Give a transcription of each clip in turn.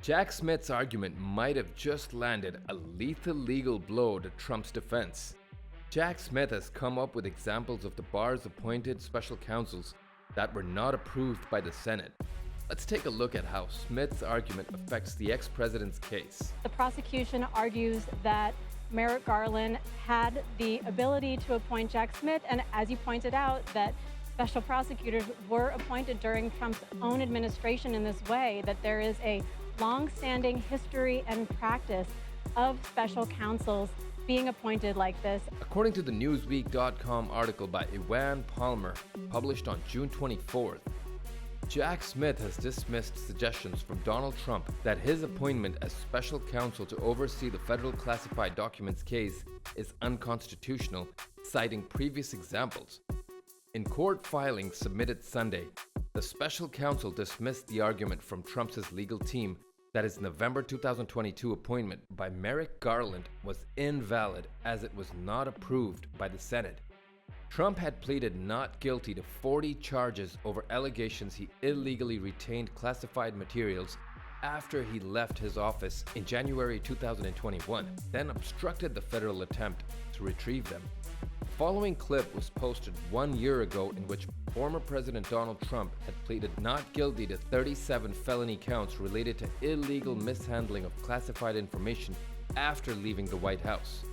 Jack Smith's argument might have just landed a lethal legal blow to Trump's defense. Jack Smith has come up with examples of the bar's appointed special counsels that were not approved by the Senate. Let's take a look at how Smith's argument affects the ex-president's case. The prosecution argues that Merrick Garland had the ability to appoint Jack Smith, and as you pointed out, that special prosecutors were appointed during Trump's own administration in this way, that there is a long-standing history and practice of special counsels being appointed like this. According to the Newsweek.com article by Ewan Palmer, published on June 24th, Jack Smith has dismissed suggestions from Donald Trump that his appointment as special counsel to oversee the federal classified documents case is unconstitutional, citing previous examples. In court filings submitted Sunday, the special counsel dismissed the argument from Trump's legal team that his November 2022 appointment by Merrick Garland was invalid as it was not approved by the Senate. Trump had pleaded not guilty to 40 charges over allegations he illegally retained classified materials after he left his office in January 2021, then obstructed the federal attempt to retrieve them. The following clip was posted 1 year ago in which former President Donald Trump had pleaded not guilty to 37 felony counts related to illegal mishandling of classified information after leaving the White House.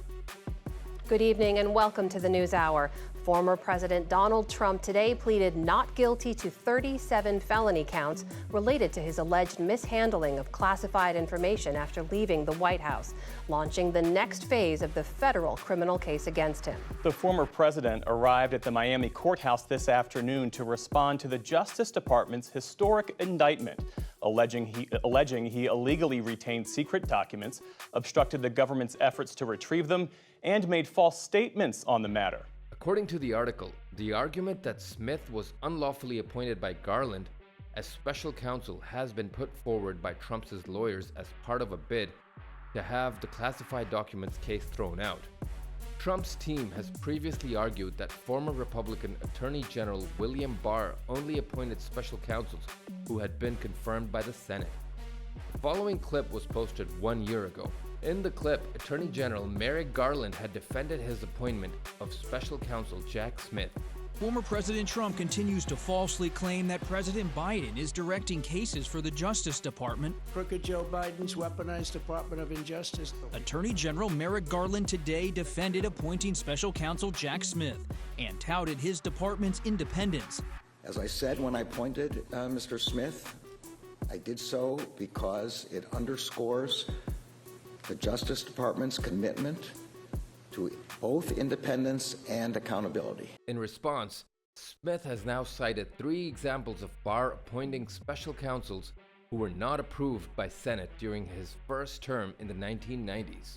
Good evening and welcome to the News Hour. Former President Donald Trump today pleaded not guilty to 37 felony counts related to his alleged mishandling of classified information after leaving the White House, launching the next phase of the federal criminal case against him. The former president arrived at the Miami courthouse this afternoon to respond to the Justice Department's historic indictment, alleging he illegally retained secret documents, obstructed the government's efforts to retrieve them, and made false statements on the matter. According to the article, the argument that Smith was unlawfully appointed by Garland as special counsel has been put forward by Trump's lawyers as part of a bid to have the classified documents case thrown out. Trump's team has previously argued that former Republican Attorney General William Barr only appointed special counsels who had been confirmed by the Senate. The following clip was posted 1 year ago. In the clip, Attorney General Merrick Garland had defended his appointment of special counsel Jack Smith. Former President Trump continues to falsely claim that President Biden is directing cases for the Justice Department. Crooked Joe Biden's weaponized Department of Injustice. Attorney General Merrick Garland today defended appointing special counsel Jack Smith and touted his department's independence. As I said when I appointed Mr. Smith, I did so because it underscores the Justice Department's commitment to both independence and accountability. In response, Smith has now cited 3 examples of Barr appointing special counsels who were not approved by Senate during his first term in the 1990s.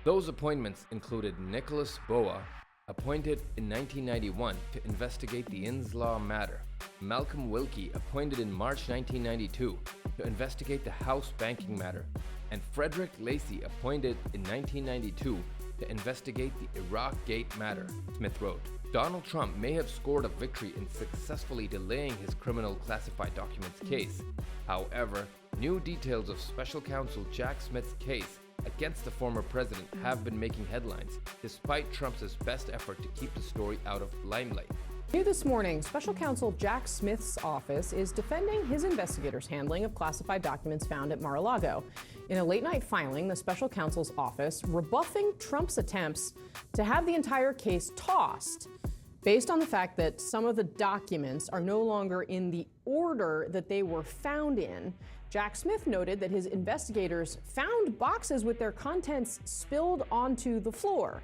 Those appointments included Nicholas Boa, appointed in 1991 to investigate the Inslaw matter, Malcolm Wilkie, appointed in March 1992 to investigate the House banking matter, and Frederick Lacy, appointed in 1992 to investigate the Iraq Gate matter, Smith wrote. Donald Trump may have scored a victory in successfully delaying his criminal classified documents case. However, new details of special counsel Jack Smith's case against the former president have been making headlines, despite Trump's best effort to keep the story out of limelight. New this morning, special counsel Jack Smith's office is defending his investigators' handling of classified documents found at Mar-a-Lago. In a late-night filing, the special counsel's office rebuffing Trump's attempts to have the entire case tossed based on the fact that some of the documents are no longer in the order that they were found in. Jack Smith noted that his investigators found boxes with their contents spilled onto the floor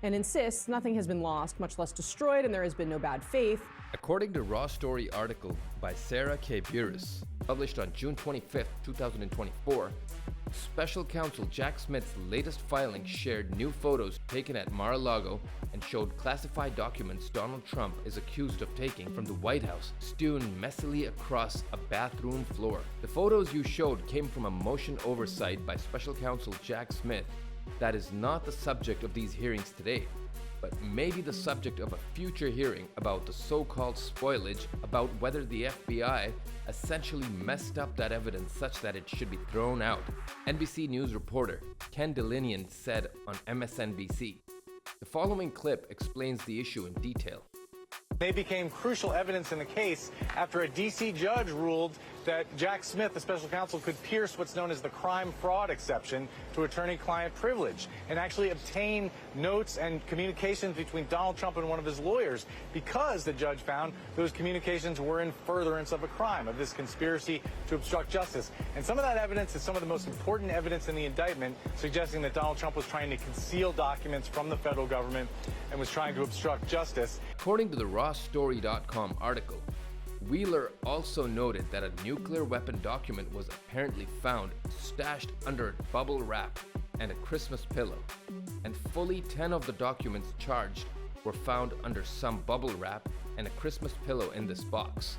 and insists nothing has been lost, much less destroyed, and there has been no bad faith. According to Raw Story article by Sarah K. Burris, published on June 25, 2024, special counsel Jack Smith's latest filing shared new photos taken at Mar-a-Lago and showed classified documents Donald Trump is accused of taking from the White House, strewn messily across a bathroom floor. The photos you showed came from a motion oversight by special counsel Jack Smith. That is not the subject of these hearings today. but may be the subject of a future hearing about the so-called spoilage, about whether the FBI essentially messed up that evidence such that it should be thrown out. NBC News reporter Ken Delinian said on MSNBC. The following clip explains the issue in detail. They became crucial evidence in the case after a D.C. judge ruled that Jack Smith, the special counsel, could pierce what's known as the crime fraud exception to attorney-client privilege and actually obtain notes and communications between Donald Trump and one of his lawyers because the judge found those communications were in furtherance of a crime, of this conspiracy to obstruct justice. And some of that evidence is some of the most important evidence in the indictment, suggesting that Donald Trump was trying to conceal documents from the federal government and was trying to obstruct justice. According to the rawstory.com article, Wheeler also noted that a nuclear weapon document was apparently found stashed under a bubble wrap and a Christmas pillow, and fully 10 of the documents charged were found under some bubble wrap and a Christmas pillow in this box,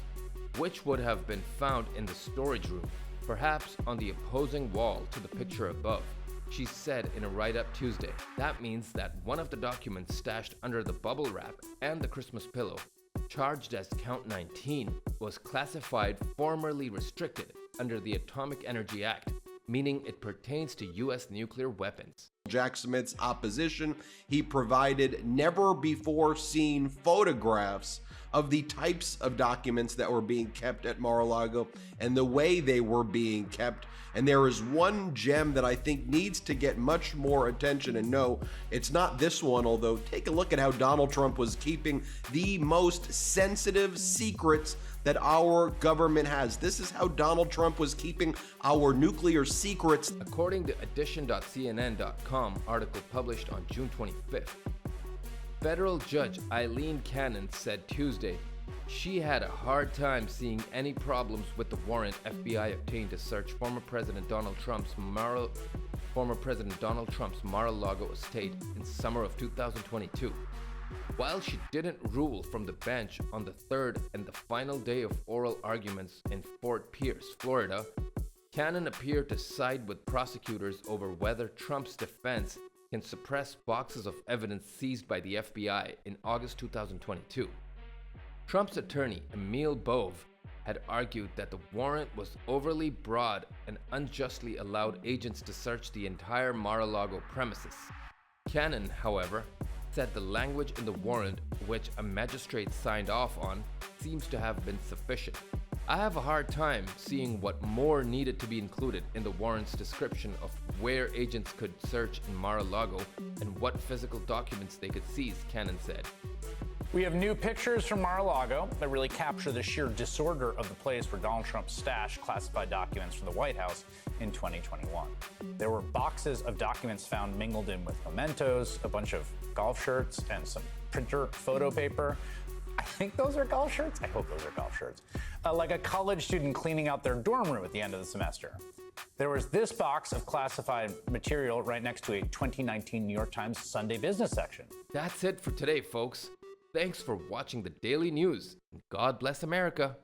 which would have been found in the storage room, perhaps on the opposing wall to the picture above. She said in a write-up Tuesday. That means that one of the documents stashed under the bubble wrap and the Christmas pillow, charged as count 19, was classified formerly restricted under the Atomic Energy Act, meaning it pertains to U.S. nuclear weapons. Jack Smith's opposition, he provided never-before-seen photographs of the types of documents that were being kept at Mar-a-Lago and the way they were being kept. And there is one gem that I think needs to get much more attention, and no, it's not this one, although take a look at how Donald Trump was keeping the most sensitive secrets that our government has. This is how Donald Trump was keeping our nuclear secrets. According to edition.cnn.com article published on June 25th, federal judge Eileen Cannon said Tuesday she had a hard time seeing any problems with the warrant FBI obtained to search former President Donald Trump's Mar-a-Lago estate in summer of 2022. While she didn't rule from the bench on the third and the final day of oral arguments in Fort Pierce, Florida, Cannon appeared to side with prosecutors over whether Trump's defense can suppress boxes of evidence seized by the FBI in August 2022. Trump's attorney, Emil Bove, had argued that the warrant was overly broad and unjustly allowed agents to search the entire Mar-a-Lago premises. Cannon, however, said the language in the warrant, which a magistrate signed off on, seems to have been sufficient. I have a hard time seeing what more needed to be included in the warrant's description of where agents could search in Mar-a-Lago and what physical documents they could seize, Cannon said. We have new pictures from Mar-a-Lago that really capture the sheer disorder of the place where Donald Trump stashed classified documents from the White House in 2021. There were boxes of documents found mingled in with mementos, a bunch of golf shirts, and some printer photo paper. I think those are golf shirts. I hope those are golf shirts. Like a college student cleaning out their dorm room at the end of the semester. There was this box of classified material right next to a 2019 New York Times Sunday business section. That's it for today, folks. Thanks for watching the Daily News. God bless America.